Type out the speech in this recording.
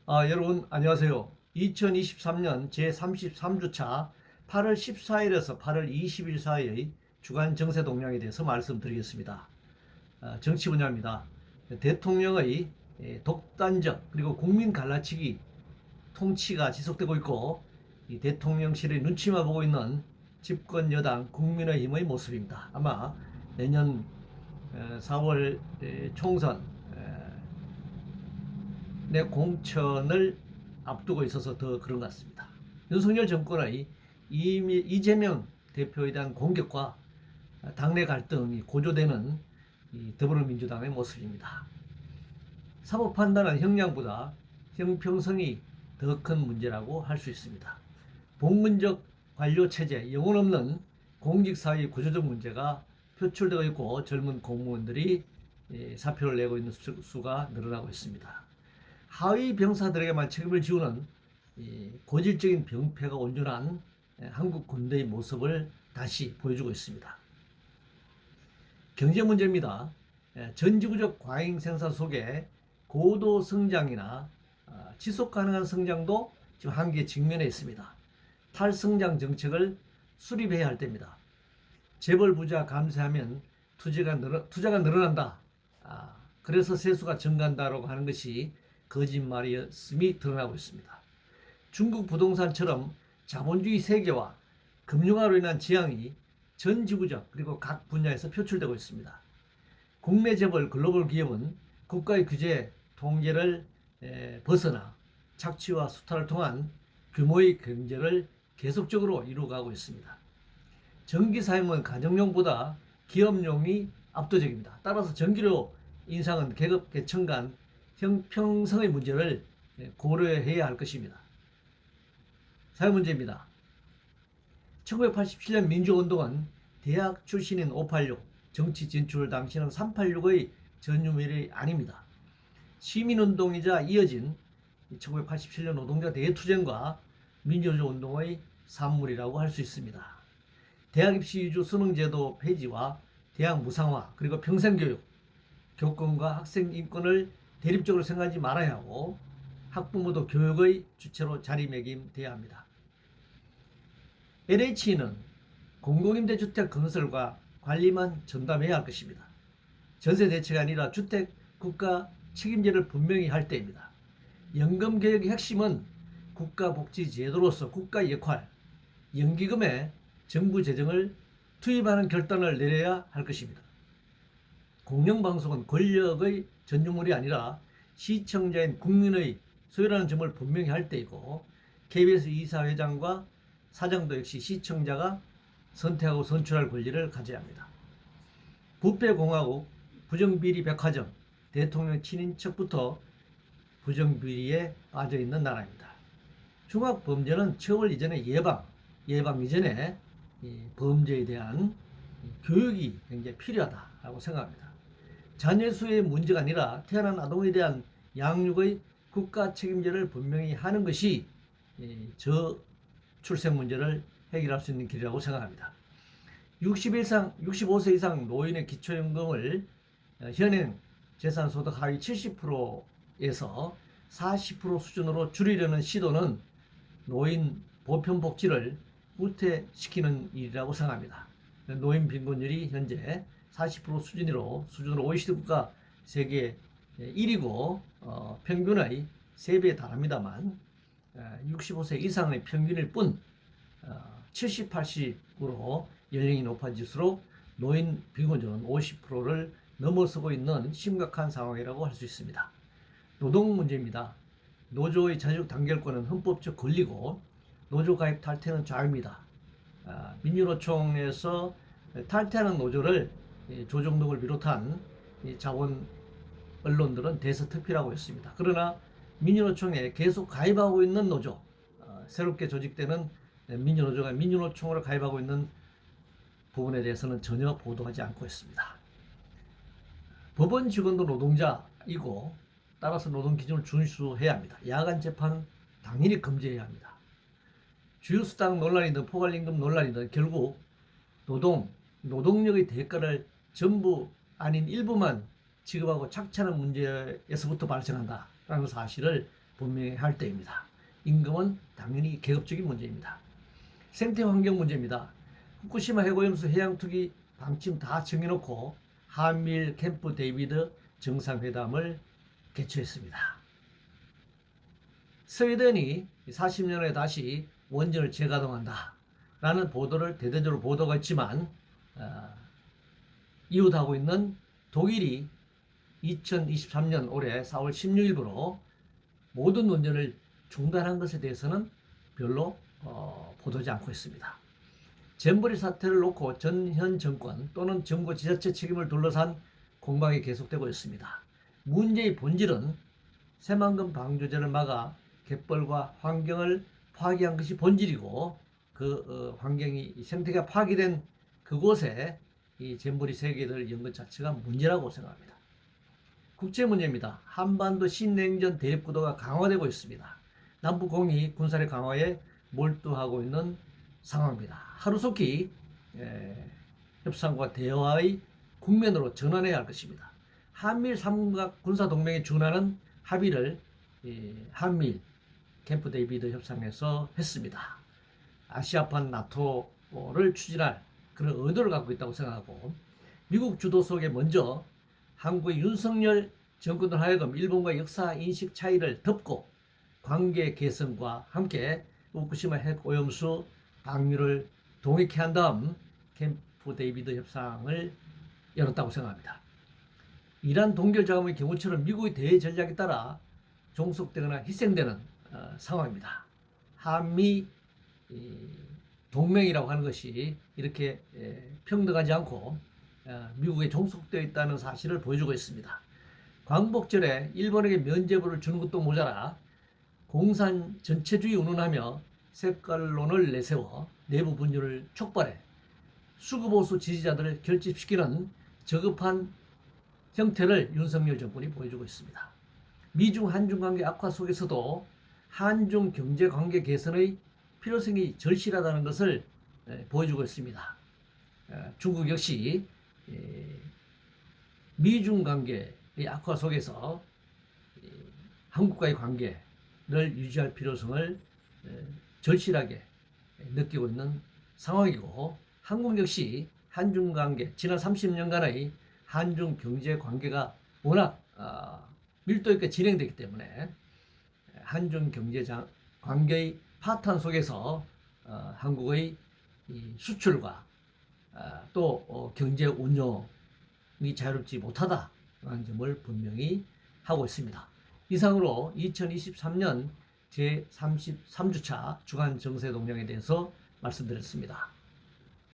여러분 안녕하세요. 2023년 제33주차 8월 14일에서 8월 20일 사이의 주간 정세 동향에 대해서 말씀드리겠습니다. 정치 분야입니다. 대통령의 독단적 그리고 국민 갈라치기 통치가 지속되고 있고, 이 대통령실의 눈치만 보고 있는 집권 여당 국민의힘의 모습입니다. 아마 내년 4월 총선 내 공천을 앞두고 있어서 더 그런 것 같습니다. 윤석열 정권의 이재명 대표에 대한 공격과 당내 갈등이 고조되는 더불어민주당의 모습입니다. 사법 판단은 형량보다 형평성이 더 큰 문제라고 할 수 있습니다. 봉건적 관료체제, 영혼 없는 공직사회 구조적 문제가 표출되고 있고, 젊은 공무원들이 사표를 내고 있는 수가 늘어나고 있습니다. 하위 병사들에게만 책임을 지우는 고질적인 병폐가 온전한 한국 군대의 모습을 다시 보여주고 있습니다. 경제 문제입니다. 전지구적 과잉 생산 속에 고도 성장이나 지속 가능한 성장도 지금 한계에 직면해 있습니다. 탈성장 정책을 수립해야 할 때입니다. 재벌 부자 감세하면 투자가 늘어난다. 그래서 세수가 증가한다고 하는 것이 거짓말이었음이 드러나고 있습니다. 중국 부동산처럼 자본주의 세계와 금융화로 인한 지향이 전 지구적 그리고 각 분야에서 표출되고 있습니다. 국내 재벌 글로벌 기업은 국가의 규제 통제를 벗어나 착취와 수탈을 통한 규모의 경제를 계속적으로 이루어가고 있습니다. 전기 사용은 가정용보다 기업용이 압도적입니다. 따라서 전기료 인상은 계급 계층 간 형평성의 문제를 고려해야 할 것입니다. 사회 문제입니다. 1987년 민주운동은 대학 출신인 586, 정치 진출 당시는 386의 전유물이 아닙니다. 시민운동이자 이어진 1987년 노동자 대투쟁과 민주주의운동의 산물이라고 할 수 있습니다. 대학 입시 위주 수능제도 폐지와 대학 무상화, 그리고 평생교육, 교권과 학생 인권을 대립적으로 생각하지 말아야 하고, 학부모도 교육의 주체로 자리매김돼야 합니다. LH는 공공임대주택 건설과 관리만 전담해야 할 것입니다. 전세 대체가 아니라 주택 국가 책임제를 분명히 할 때입니다. 연금개혁의 핵심은 국가복지제도로서 국가의 역할, 연기금에 정부 재정을 투입하는 결단을 내려야 할 것입니다. 공영방송은 권력의 전유물이 아니라 시청자인 국민의 소유라는 점을 분명히 할 때이고, KBS 이사회장과 사장도 역시 시청자가 선택하고 선출할 권리를 가져야 합니다. 부패공화국, 부정비리 백화점, 대통령 친인척부터 부정비리에 빠져있는 나라입니다. 중학범죄는 처벌 이전에 예방 이전에 범죄에 대한 교육이 굉장히 필요하다고 생각합니다. 자녀 수의 문제가 아니라 태어난 아동에 대한 양육의 국가 책임제를 분명히 하는 것이 저출생 문제를 해결할 수 있는 길이라고 생각합니다. 65세 이상 노인의 기초연금을 현행 재산소득 하위 70%에서 40% 수준으로 줄이려는 시도는 노인 보편복지를 후퇴시키는 일이라고 생각합니다. 노인 빈곤율이 현재 40% 수준으로 OECD 국가 세계 1위고 평균의 3배에 달합니다만, 65세 이상의 평균일 뿐 70, 80으로 연령이 높아질수록 노인 빈곤율은 50%를 넘어서고 있는 심각한 상황이라고 할 수 있습니다. 노동 문제입니다. 노조의 자juk 단결권은 헌법적 권리고, 노조 가입 탈퇴는 자유입니다. 민주노총에서 탈퇴하는 노조를 조정동을 비롯한 자본 언론들은 대서특필하고 있습니다. 그러나 민주노총에 계속 가입하고 있는 노조, 새롭게 조직되는 민주노조가 민주노총으로 가입하고 있는 부분에 대해서는 전혀 보도하지 않고 있습니다. 법원 직원도 노동자이고, 따라서 노동 기준을 준수해야 합니다. 야간 재판 당연히 금지해야 합니다. 주요 수당 논란이든 포괄임금 논란이든 결국 노동력의 대가를 전부 아닌 일부만 지급하고 착취하는 문제에서부터 발생한다라는 사실을 분명히 할 때입니다. 임금은 당연히 계급적인 문제입니다. 생태 환경 문제입니다. 후쿠시마 핵오염수 해양 투기 방침 다 정해놓고 한미일 캠프 데이비드 정상회담을 개최했습니다. 스웨덴이 40년 후에 다시 원전을 재가동한다 라는 보도를 대대적으로 보도가 있지만 이웃하고 있는 독일이 2023년 올해 4월 16일부로 모든 원전을 중단한 것에 대해서는 별로 보도하지 않고 있습니다. 잼버리 사태를 놓고 현 정권 또는 정부 지자체 책임을 둘러싼 공방이 계속되고 있습니다. 문제의 본질은 새만금 방조제를 막아 갯벌과 환경을 파괴한 것이 본질이고 그 환경이 생태가 파괴된 그곳에 이 잼버리 세계를 연 것 자체가 문제라고 생각합니다. 국제 문제입니다. 한반도 신냉전 대립 구도가 강화되고 있습니다. 남북공이 군사력 강화에 몰두하고 있는 상황입니다. 하루속히 협상과 대화의 국면으로 전환해야 할 것입니다. 한미일 삼각 군사동맹에 준하는 합의를 한미일 캠프 데이비드 협상에서 했습니다. 아시아판 나토를 추진할 그런 의도를 갖고 있다고 생각하고 미국 주도 속에 먼저 한국의 윤석열 정권을 하여금 일본과 역사 인식 차이를 덮고 관계 개선과 함께 후쿠시마 핵 오염수 방류를 동의케 한 다음 캠프 데이비드 협상을 열었다고 생각합니다. 이란 동결 자금의 경우처럼 미국의 대전략에 따라 종속되거나 희생되는 상황입니다. 한미 동맹이라고 하는 것이 이렇게 평등하지 않고 미국에 종속되어 있다는 사실을 보여주고 있습니다. 광복절에 일본에게 면죄부를 주는 것도 모자라 공산 전체주의 운운하며 색깔론을 내세워 내부 분열을 촉발해 수구보수 지지자들을 결집시키는 저급한 형태를 윤석열 정권이 보여주고 있습니다. 미중 한중 관계 악화 속에서도 한중 경제 관계 개선의 필요성이 절실하다는 것을 보여주고 있습니다. 중국 역시 미중 관계의 악화 속에서 한국과의 관계를 유지할 필요성을 절실하게 느끼고 있는 상황이고 한국 역시 한중 관계 지난 30년간의 한중 경제 관계가 워낙 밀도 있게 진행되기 때문에 한중 경제 관계의 파탄 속에서 한국의 수출과 또 경제 운영이 자유롭지 못하다라는 점을 분명히 하고 있습니다. 이상으로 2023년 제33주차 주간 정세 동향에 대해서 말씀드렸습니다.